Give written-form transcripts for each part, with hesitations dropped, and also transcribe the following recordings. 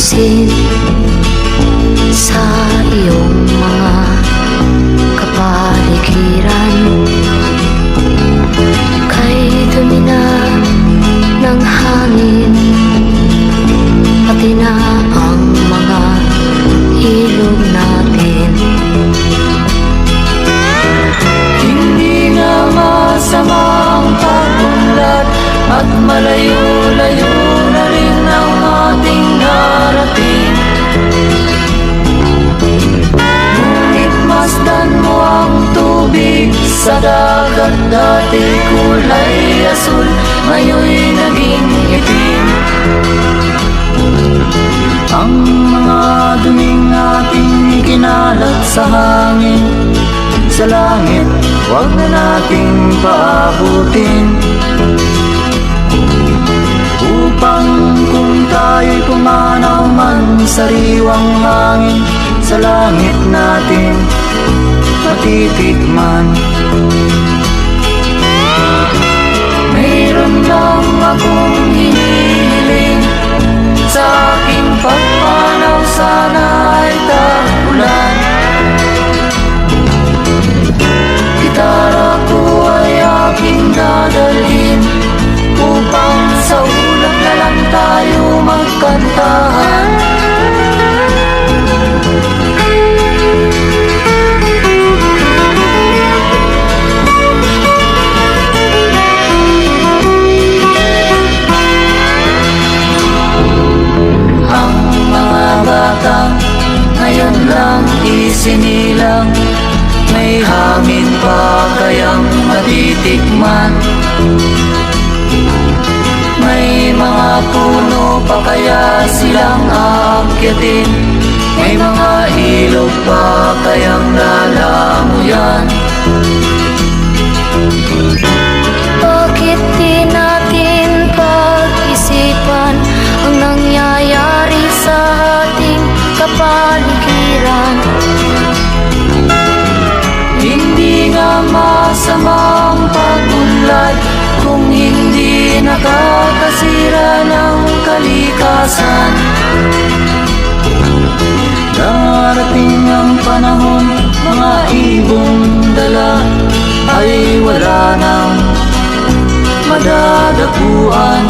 pansin sa iyong mga kapaligiran. Kay dumi na ng hangin, pati na ang mga ilog natin. Hindi na masama ang pag-unlad at malayo-layo na rin ang ating narating. Ngunit masdan mo ang tubig sa dagat, dati kulay asul, ngayon'y naging itim. Ang mga duming ating ikinalat sa hangin, sa langit, huwag na nating paabutin. Upang kung tayo'y pumanaw man sa sariwang hangin, sa langit natin matitikman. Mayroon lang akong hinihiling, sa aking pagpanaw sana ay tag-ulan. Gitara ko ay aking dadalhin, upang sa ulap na lang tayo magkantahan. Ang mga batang ngayon lang isinilang, may hangin pa kayang matitikman. May mga puno pa kaya silang aakyatin, may mga ilog pa kayang lalamuyan. Bakit di natin pag-isipan ang nangyayari sa ating kapaligiran? Hindi nga masama ang pag-unlad kung hindi nakakasira ng kalikasan. Darating ang panahon, mga ibong dala ay wala nang madadapuan.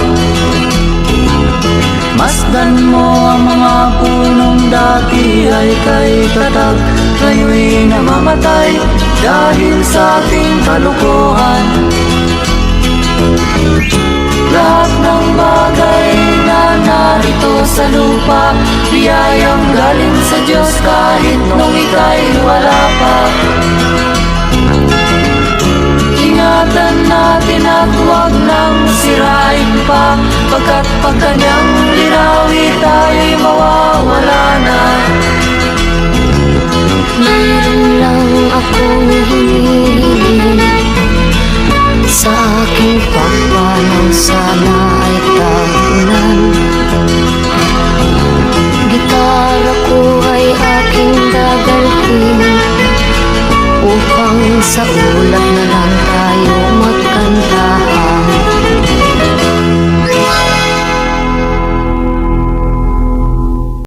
Masdan mo ang mga punong dati ay kay tatag, ngayon'y namamatay dahil sa ating kalukuhan. Lahat ng bagay na narito sa lupa, biyayang galing sa Diyos kahit nung ika'y wala pa. Ingatan natin at huwag nang sirain pa, pagkat pag kanyang linawi tayo'y mawawala na. Mayroon lang akong hinihiling, sa aking pagpanaw sana ay tag-ulan.